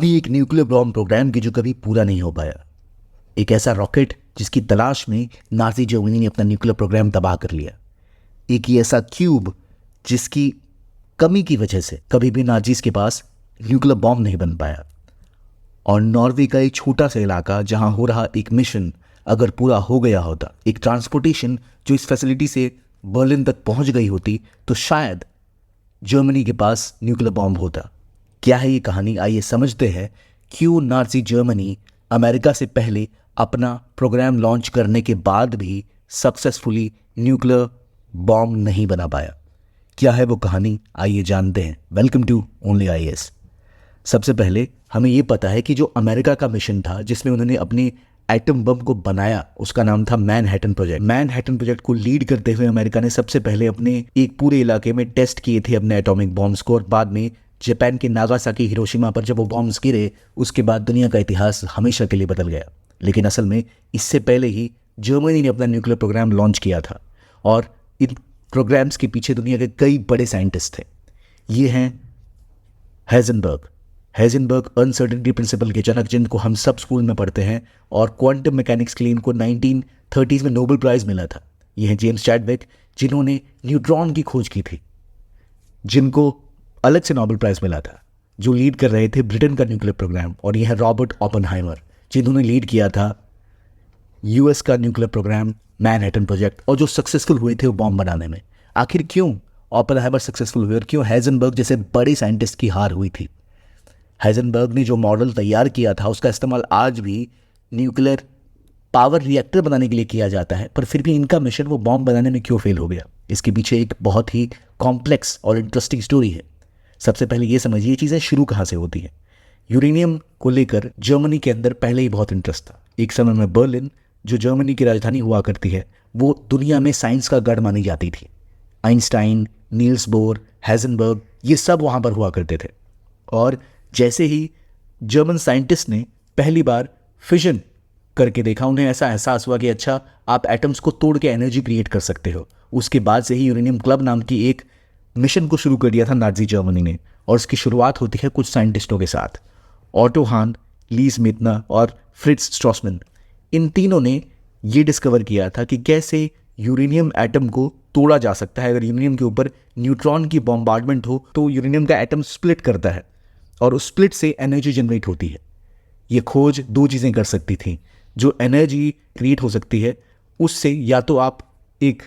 भी एक nuclear bomb programme की जो कभी पूरा नहीं हो पाया। एक ऐसा रॉकेट जिसकी तलाश में नाजी जर्मनी ने अपना न्यूक्लियर प्रोग्राम तबाह कर लिया। एक ही ऐसा क्यूब जिसकी कमी की वजह से कभी भी नाजीज के पास न्यूक्लियर बॉम्ब नहीं बन पाया। और नॉर्वे का एक छोटा सा इलाका जहां हो रहा एक मिशन अगर पूरा हो गया होता, एक ट्रांसपोर्टेशन जो इस फैसिलिटी से बर्लिन तक पहुंच गई होती, तो शायद जर्मनी के पास न्यूक्लियर बॉम्ब होता। क्या है ये कहानी, आइए समझते हैं क्यों नाजी जर्मनी अमेरिका से पहले अपना प्रोग्राम लॉन्च करने के बाद भी सक्सेसफुली न्यूक्लियर बॉम्ब नहीं बना पाया। क्या है वो कहानी, आइए जानते हैं। Welcome to only IAS. सबसे पहले हमें ये पता है कि जो अमेरिका का मिशन था जिसमें उन्होंने अपने एटम बम को बनाया, उसका नाम था मैनहट्टन प्रोजेक्ट। मैनहट्टन प्रोजेक्ट को लीड करते हुए अमेरिका ने सबसे पहले अपने एक पूरे इलाके में टेस्ट किए थे अपने एटॉमिक बॉम्ब्स को, और बाद में जापान के नागासाकी हिरोशिमा पर जब वो बॉम्ब्स गिरे, उसके बाद दुनिया का इतिहास हमेशा के लिए बदल गया। लेकिन असल में इससे पहले ही जर्मनी ने अपना न्यूक्लियर प्रोग्राम लॉन्च किया था, और इन प्रोग्राम्स के पीछे दुनिया के कई बड़े साइंटिस्ट थे। ये हैं हेजनबर्ग अनसर्टेनिटी प्रिंसिपल के जनक, जिनको हम सब स्कूल में पढ़ते हैं, और क्वांटम मैकेनिक्स के लिए इनको 1930s में नोबेल प्राइज़ मिला था। ये हैं जेम्स चैडविक, जिन्होंने न्यूट्रॉन की खोज की थी, जिनको अलग से नोबेल प्राइज़ मिला था, जो लीड कर रहे थे ब्रिटेन का न्यूक्लियर प्रोग्राम। और यह है रॉबर्ट ओपेनहाइमर, जिन्होंने लीड किया था यूएस का न्यूक्लियर प्रोग्राम मैनहट्टन प्रोजेक्ट, और जो सक्सेसफुल हुए थे वो बॉम्ब बनाने में। आखिर क्यों ओपेनहाइमर सक्सेसफुल हुए और क्यों हेजनबर्ग जैसे बड़े साइंटिस्ट की हार हुई थी? हेजनबर्ग ने जो मॉडल तैयार किया था उसका इस्तेमाल आज भी न्यूक्लियर पावर रिएक्टर बनाने के लिए किया जाता है, पर फिर भी इनका मिशन वो बॉम्ब बनाने में क्यों फेल हो गया? इसके पीछे एक बहुत ही कॉम्प्लेक्स और इंटरेस्टिंग स्टोरी है। सबसे पहले ये समझिए चीज़ें शुरू कहाँ से होती हैं। यूरेनियम को लेकर जर्मनी के अंदर पहले ही बहुत इंटरेस्ट था। एक समय में बर्लिन, जो जर्मनी की राजधानी हुआ करती है, वो दुनिया में साइंस का गढ़ मानी जाती थी। आइंस्टाइन, नील्स बोर, हेजनबर्ग, ये सब वहाँ पर हुआ करते थे। और जैसे ही जर्मन साइंटिस्ट ने पहली बार फिजन करके देखा, उन्हें ऐसा एहसास हुआ कि अच्छा, आप एटम्स को तोड़ के एनर्जी क्रिएट कर सकते हो। उसके बाद से ही यूरेनियम क्लब नाम की एक मिशन को शुरू कर दिया था नाजी जर्मनी ने, और इसकी शुरुआत होती है कुछ साइंटिस्टों के साथ। ऑटो हान, लीज मितना और फ्रिट्ज स्ट्रॉसमैन, इन तीनों ने ये डिस्कवर किया था कि कैसे यूरेनियम एटम को तोड़ा जा सकता है। अगर यूरेनियम के ऊपर न्यूट्रॉन की बॉम्बार्डमेंट हो तो यूरेनियम का एटम स्प्लिट करता है, और उस स्प्लिट से एनर्जी जनरेट होती है। ये खोज दो चीज़ें कर सकती थी। जो एनर्जी क्रिएट हो सकती है, उससे या तो आप एक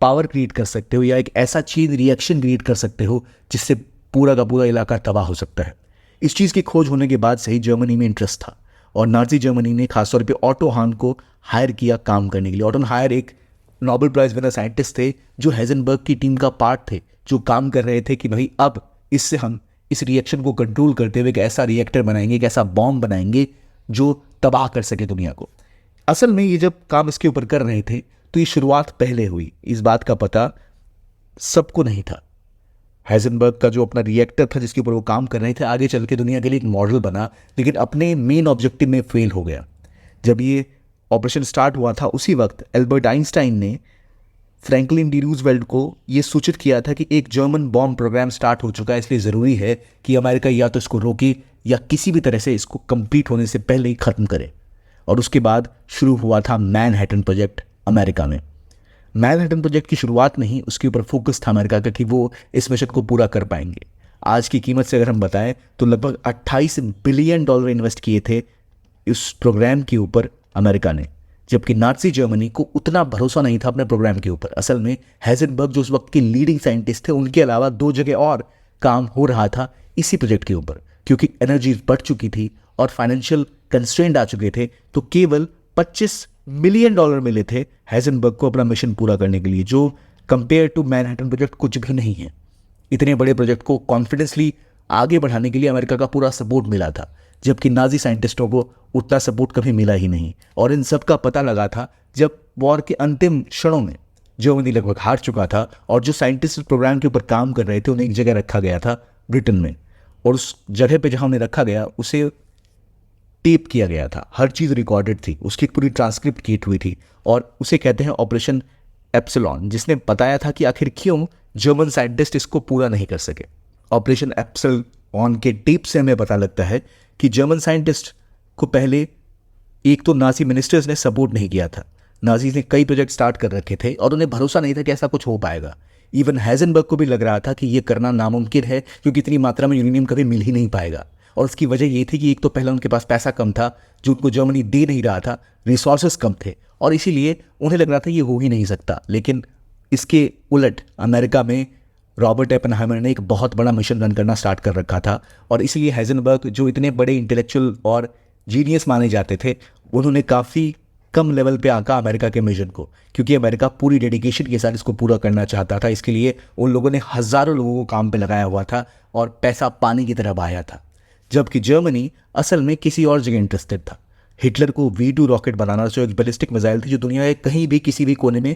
पावर क्रिएट कर सकते हो, या एक ऐसा चेन रिएक्शन क्रिएट कर सकते हो जिससे पूरा का पूरा इलाका तबाह हो सकता है। इस चीज़ की खोज होने के बाद से ही जर्मनी में इंटरेस्ट था, और नाजी जर्मनी ने खासतौर पे ऑटो हान को हायर किया काम करने के लिए। ऑटो हायर एक नोबेल प्राइज़ विनर साइंटिस्ट थे, जो हेजनबर्ग की टीम का पार्ट थे, जो काम कर रहे थे कि भाई अब इससे हम इस रिएक्शन को कंट्रोल करते हुए एक ऐसा रिएक्टर बनाएंगे, एक ऐसा बॉम्ब बनाएंगे जो तबाह कर सके दुनिया को। असल में ये जब काम इसके ऊपर कर रहे थे तो ये शुरुआत पहले हुई, इस बात का पता सबको नहीं था। हेजनबर्ग का जो अपना रिएक्टर था जिसके ऊपर वो काम कर रहे थे, आगे चल के दुनिया के लिए एक मॉडल बना, लेकिन अपने मेन ऑब्जेक्टिव में फेल हो गया। जब ये ऑपरेशन स्टार्ट हुआ था, उसी वक्त एल्बर्ट आइंस्टाइन ने फ्रैंकलिन डी रूजवेल्ट को ये सूचित किया था कि एक जर्मन बॉम्ब प्रोग्राम स्टार्ट हो चुका है, इसलिए ज़रूरी है कि अमेरिका या तो इसको रोके या किसी भी तरह से इसको कंप्लीट होने से पहले ही ख़त्म करे। और उसके बाद शुरू हुआ था मैनहट्टन प्रोजेक्ट अमेरिका में। मैनहट्टन प्रोजेक्ट की शुरुआत में ही उसके ऊपर फोकस था अमेरिका का कि वो इस मिशन को पूरा कर पाएंगे। आज की कीमत से अगर हम बताएं तो लगभग $28 बिलियन इन्वेस्ट किए थे इस प्रोग्राम के ऊपर अमेरिका ने, जबकि नाजी जर्मनी को उतना भरोसा नहीं था अपने प्रोग्राम के ऊपर। असल में हेजनबर्ग, जो उस वक्त के लीडिंग साइंटिस्ट थे, उनके अलावा दो जगह और काम हो रहा था इसी प्रोजेक्ट के ऊपर। क्योंकि एनर्जी बढ़ चुकी थी और फाइनेंशियल कंस्ट्रेंट आ चुके थे, तो केवल $25 मिलियन मिले थे हेजनबर्ग को अपना मिशन पूरा करने के लिए, जो कंपेयर टू मैनहट्टन प्रोजेक्ट कुछ भी नहीं है। इतने बड़े प्रोजेक्ट को कॉन्फिडेंसली आगे बढ़ाने के लिए अमेरिका का पूरा सपोर्ट मिला था, जबकि नाजी साइंटिस्टों को उतना सपोर्ट कभी मिला ही नहीं। और इन सब का पता लगा था जब वॉर के अंतिम क्षणों में जर्मनी लगभग हार चुका था, और जो साइंटिस्ट प्रोग्राम के ऊपर काम कर रहे थे उन्हें एक जगह रखा गया था ब्रिटेन में, और उस जगह पे जहाँ उन्हें रखा गया उसे टेप किया गया था, हर चीज़ रिकॉर्डेड थी, उसकी पूरी ट्रांसक्रिप्ट की हुई थी, और उसे कहते हैं ऑपरेशन एप्सिलॉन, जिसने बताया था कि आखिर क्यों जर्मन साइंटिस्ट इसको पूरा नहीं कर सके। ऑपरेशन एप्सिलॉन के टेप से हमें पता लगता है कि जर्मन साइंटिस्ट को पहले एक तो नाजी मिनिस्टर्स ने सपोर्ट नहीं किया था। नाजीज ने कई प्रोजेक्ट स्टार्ट कर रखे थे और उन्हें भरोसा नहीं था कि ऐसा कुछ हो पाएगा। इवन हैजनबर्ग को भी लग रहा था कि ये करना नामुमकिन है, क्योंकि इतनी मात्रा में यूरेनियम कभी मिल ही नहीं पाएगा। और उसकी वजह ये थी कि एक तो पहले उनके पास पैसा कम था जो उनको जर्मनी दे नहीं रहा था, रिसोर्सेज कम थे, और इसीलिए उन्हें लग रहा था ये हो ही नहीं सकता। लेकिन इसके उलट अमेरिका में रॉबर्ट ओपेनहाइमर ने एक बहुत बड़ा मिशन रन करना स्टार्ट कर रखा था, और इसीलिए हैजनबर्ग जो इतने बड़े इंटेलेक्चुअल और जीनियस माने जाते थे, उन्होंने काफ़ी कम लेवल पे आका अमेरिका के मिशन को, क्योंकि अमेरिका पूरी डेडिकेशन के साथ इसको पूरा करना चाहता था। इसके लिए उन लोगों ने हज़ारों लोगों को काम पे लगाया हुआ था और पैसा पानी की तरह बहाया था। जबकि जर्मनी असल में किसी और जगह इंटरेस्टेड था। हिटलर को V2 रॉकेट बनाना, जो एक बैलिस्टिक मिसाइल थी जो दुनिया के कहीं भी किसी भी कोने में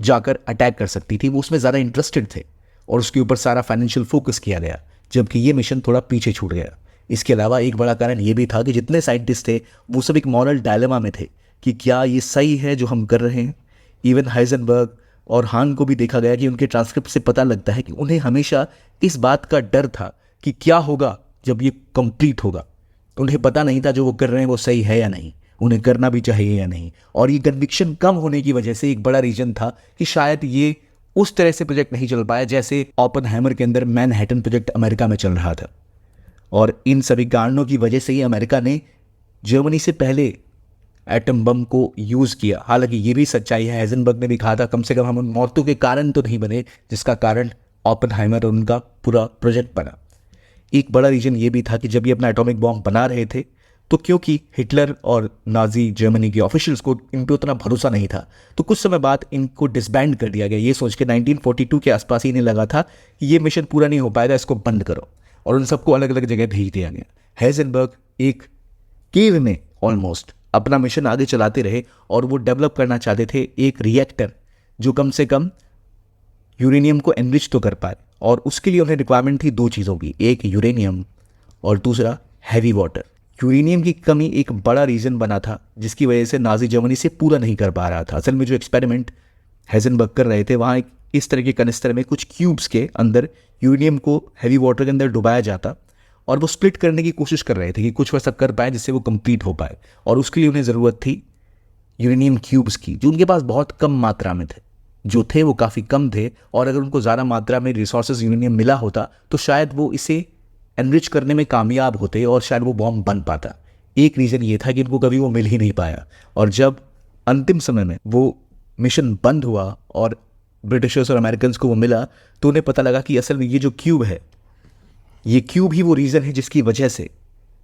जाकर अटैक कर सकती थी, वो उसमें ज़्यादा इंटरेस्टेड थे और उसके ऊपर सारा फाइनेंशियल फोकस किया गया, जबकि ये मिशन थोड़ा पीछे छूट गया। इसके अलावा एक बड़ा कारण ये भी था कि जितने साइंटिस्ट थे वो सब एक मॉरल डायलेमा में थे कि क्या ये सही है जो हम कर रहे हैं। इवन हाइजनबर्ग और हान को भी देखा गया कि उनके ट्रांसक्रिप्ट से पता लगता है कि उन्हें हमेशा इस बात का डर था कि क्या होगा जब ये कंप्लीट होगा। उन्हें पता नहीं था जो वो कर रहे हैं वो सही है या नहीं, उन्हें करना भी चाहिए या नहीं। और ये कन्विक्शन कम होने की वजह से एक बड़ा रीजन था कि शायद ये उस तरह से प्रोजेक्ट नहीं चल पाया जैसे ओपेनहाइमर के अंदर मैनहट्टन प्रोजेक्ट अमेरिका में चल रहा था। और इन सभी कारणों की वजह से ही अमेरिका ने जर्मनी से पहले एटम बम को यूज़ किया। हालांकि ये भी सच्चाई है, हाइजेनबर्ग ने भी कहा था कम से कम हम उन मौतों के कारण तो नहीं बने जिसका कारण ओपेनहाइमर और उनका पूरा प्रोजेक्ट बना। एक बड़ा रीजन ये भी था कि जब ये अपना एटॉमिक बॉम्ब बना रहे थे तो क्योंकि हिटलर और नाजी जर्मनी के ऑफिशियल्स को इन पर उतना भरोसा नहीं था, तो कुछ समय बाद इनको डिसबैंड कर दिया गया, ये सोच के 1942 के आसपास ही इन्हें लगा था कि ये मिशन पूरा नहीं हो पाएगा, इसको बंद करो, और उन सबको अलग अलग जगह भेज दिया गया। हाइजेनबर्ग एक केव में ऑलमोस्ट अपना मिशन आगे चलाते रहे और वो डेवलप करना चाहते थे एक रिएक्टर जो कम से कम यूरेनियम को एनरिच तो कर पाए, और उसके लिए उन्हें रिक्वायरमेंट थी दो चीज़ों की, एक यूरेनियम और दूसरा हैवी वाटर। यूरेनियम की कमी एक बड़ा रीज़न बना था जिसकी वजह से नाजी जर्मनी से पूरा नहीं कर पा रहा था। असल में जो एक्सपेरिमेंट हाइजेनबर्ग कर रहे थे वहाँ एक इस तरह के कनिस्टर में कुछ क्यूब्स के अंदर यूरेनियम को हैवी वाटर के अंदर डुबाया जाता और वो स्प्लिट करने की कोशिश कर रहे थे कि कुछ वैसा कर पाए जिससे वो कंप्लीट हो पाए, और उसके लिए उन्हें ज़रूरत थी यूरेनियम क्यूब्स की जो उनके पास बहुत कम मात्रा में थे, जो थे वो काफ़ी कम थे, और अगर उनको ज़्यादा मात्रा में रिसोर्सेज यूरेनियम मिला होता तो शायद वो इसे एनरिच करने में कामयाब होते और शायद वो बॉम्ब बन पाता। एक रीज़न ये था कि इनको कभी वो मिल ही नहीं पाया, और जब अंतिम समय में वो मिशन बंद हुआ और ब्रिटिशर्स और अमेरिकन्स को वो मिला तो उन्हें पता लगा कि असल में ये जो क्यूब है, ये क्यूब ही वो रीज़न है जिसकी वजह से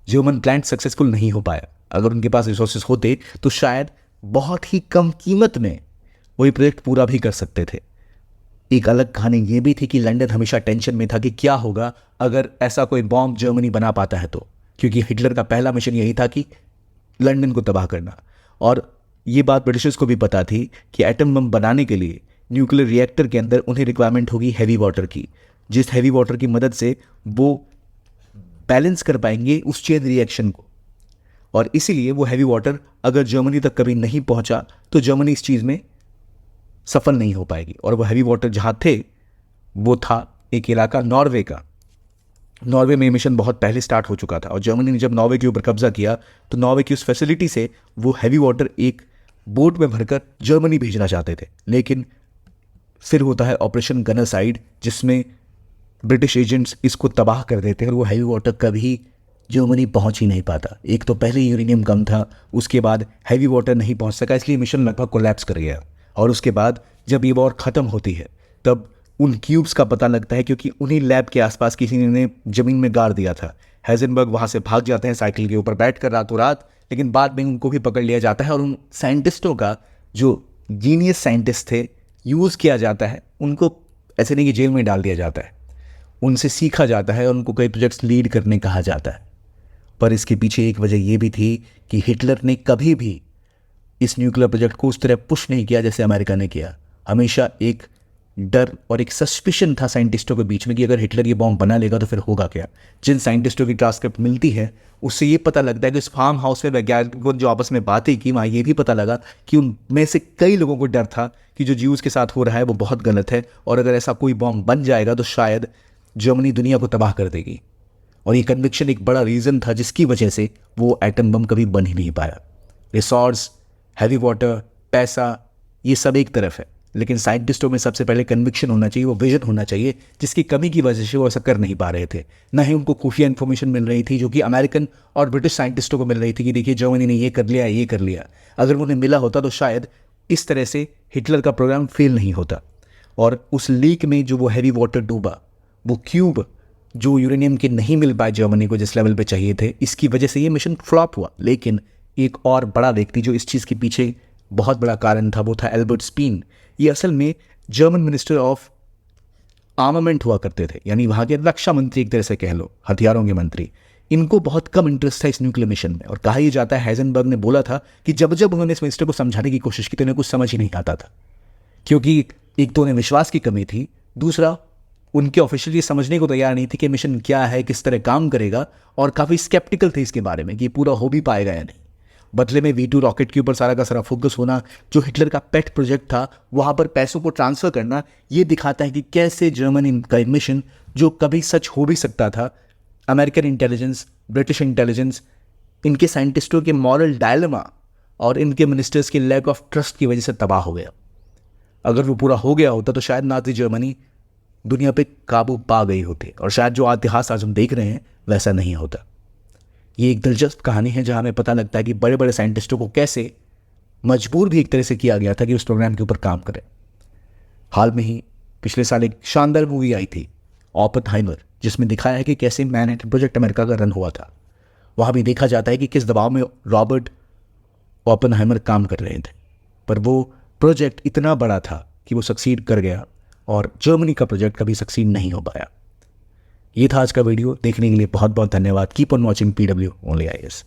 जर्मन प्लांट सक्सेसफुल नहीं हो पाया। अगर उनके पास रिसोर्सेज होते तो शायद बहुत ही कम कीमत में वही प्रोजेक्ट पूरा भी कर सकते थे। एक अलग कहानी ये भी थी कि लंदन हमेशा टेंशन में था कि क्या होगा अगर ऐसा कोई बॉम्ब जर्मनी बना पाता है तो, क्योंकि हिटलर का पहला मिशन यही था कि लंदन को तबाह करना, और ये बात ब्रिटिशर्स को भी पता थी कि एटम बम बनाने के लिए न्यूक्लियर रिएक्टर के अंदर उन्हें रिक्वायरमेंट होगी हैवी वाटर की, जिस हैवी वाटर की मदद से वो बैलेंस कर पाएंगे उस चेन रिएक्शन को। और इसीलिए वो हैवी वाटर अगर जर्मनी तक कभी नहीं पहुंचा तो जर्मनी इस चीज़ में सफल नहीं हो पाएगी। और वो हैवी वाटर जहाँ थे वो था एक इलाका नॉर्वे का। नॉर्वे में मिशन बहुत पहले स्टार्ट हो चुका था, और जर्मनी ने जब नॉर्वे के ऊपर कब्जा किया तो नॉर्वे की उस फैसिलिटी से वो हैवी वाटर एक बोट में भरकर जर्मनी भेजना चाहते थे। लेकिन फिर होता है ऑपरेशन गनरसाइड, जिसमें ब्रिटिश एजेंट्स इसको तबाह कर देते हैं और वो हैवी वाटर कभी जर्मनी पहुंच ही नहीं पाता। एक तो पहले यूरेनियम कम था, उसके बाद हैवी वाटर नहीं पहुंच सका, इसलिए मिशन लगभग कोलैप्स कर गया। और उसके बाद जब ये वॉर ख़त्म होती है तब उन क्यूब्स का पता लगता है, क्योंकि उन्हीं लैब के आसपास किसी ने ज़मीन में गाड़ दिया था। हाइजेनबर्ग वहाँ से भाग जाते हैं साइकिल के ऊपर बैठकर रातों रात, लेकिन बाद में उनको भी पकड़ लिया जाता है और उन साइंटिस्टों का जो जीनियस साइंटिस्ट थे यूज़ किया जाता है। उनको ऐसे नहीं कि जेल में डाल दिया जाता है, उनसे सीखा जाता है और उनको कई प्रोजेक्ट्स लीड करने कहा जाता है। पर इसके पीछे एक वजह यह भी थी कि हिटलर ने कभी भी इस न्यूक्लियर प्रोजेक्ट को उस तरह पुश नहीं किया जैसे अमेरिका ने किया। हमेशा एक डर और एक सस्पिशन था साइंटिस्टों के बीच में कि अगर हिटलर ये बॉम्ब बना लेगा तो फिर होगा क्या। जिन साइंटिस्टों की ट्रांसक्रिप्ट मिलती है उससे ये पता लगता है कि इस फार्म हाउस में वैज्ञानिकों जो आपस में बातें की, वहाँ ये भी पता लगा कि उनमें से कई लोगों को डर था कि जो ज्यूज़ के साथ हो रहा है वो बहुत गलत है, और अगर ऐसा कोई बॉम्ब बन जाएगा तो शायद जर्मनी दुनिया को तबाह कर देगी। और ये कन्विक्शन एक बड़ा रीज़न था जिसकी वजह से वो एटम बम कभी बन ही नहीं पाया। रिसोर्स, हैवी वाटर, पैसा, ये सब एक तरफ है, लेकिन साइंटिस्टों में सबसे पहले कन्विक्शन होना चाहिए, वो विजन होना चाहिए, जिसकी कमी की वजह से वो ऐसा कर नहीं पा रहे थे। ना ही उनको खुफिया इन्फॉर्मेशन मिल रही थी जो कि अमेरिकन और ब्रिटिश साइंटिस्टों को मिल रही थी कि देखिए जर्मनी ने ये कर लिया, ये कर लिया। अगर उन्हें मिला होता तो शायद इस तरह से हिटलर का प्रोग्राम फेल नहीं होता। और उस लीक में जो वो हैवी वाटर डूबा, वो क्यूब जो यूरेनियम के नहीं मिल पाए जर्मनी को जिस लेवल पे चाहिए थे, इसकी वजह से ये मिशन फ्लॉप हुआ। लेकिन एक और बड़ा व्यक्ति जो इस चीज़ के पीछे बहुत बड़ा कारण था वो था एल्बर्ट स्पीन। ये असल में जर्मन मिनिस्टर ऑफ आर्मामेंट हुआ करते थे, यानी वहाँ के रक्षा मंत्री एक तरह से कह लो, हथियारों के मंत्री। इनको बहुत कम इंटरेस्ट था इस न्यूक्लियर मिशन में, और कहा यह जाता है हाइजेनबर्ग ने बोला था कि जब जब उन्होंने इस मिनिस्टर को समझाने की कोशिश की तो उन्हें कुछ समझ ही नहीं आता था, क्योंकि एक तो उन्हें विश्वास की कमी थी, दूसरा उनके ऑफिशियल ये समझने को तैयार नहीं थी कि मिशन क्या है, किस तरह काम करेगा, और काफ़ी स्केप्टिकल थे इसके बारे में कि पूरा हो भी पाएगा या नहीं। बदले में V2 रॉकेट के ऊपर सारा का सारा फोकस होना, जो हिटलर का पेट प्रोजेक्ट था, वहाँ पर पैसों को ट्रांसफ़र करना, ये दिखाता है कि कैसे जर्मनी का मिशन जो कभी सच हो भी सकता था, अमेरिकन इंटेलिजेंस, ब्रिटिश इंटेलिजेंस, इनके साइंटिस्टों के मॉरल डायलेमा और इनके मिनिस्टर्स के लैक ऑफ ट्रस्ट की वजह से तबाह हो गया। अगर वो पूरा हो गया होता तो शायद नाज़ी जर्मनी दुनिया पे काबू पा गई होती, और शायद जो इतिहास आज हम देख रहे हैं वैसा नहीं होता। ये एक दिलचस्प कहानी है जहाँ हमें पता लगता है कि बड़े बड़े साइंटिस्टों को कैसे मजबूर भी एक तरह से किया गया था कि उस प्रोग्राम के ऊपर काम करें। हाल में ही पिछले साल एक शानदार मूवी आई थी ओपेनहाइमर, जिसमें दिखाया है कि कैसे मैनहट्टन प्रोजेक्ट अमेरिका का रन हुआ था। वहाँ भी देखा जाता है कि किस दबाव में रॉबर्ट ओपेनहाइमर काम कर रहे थे, पर वो प्रोजेक्ट इतना बड़ा था कि वो सक्सीड कर गया, और जर्मनी का प्रोजेक्ट कभी सक्सीड नहीं हो पाया। ये था आज का वीडियो। देखने के लिए बहुत बहुत धन्यवाद। Keep on watching PW only IAS।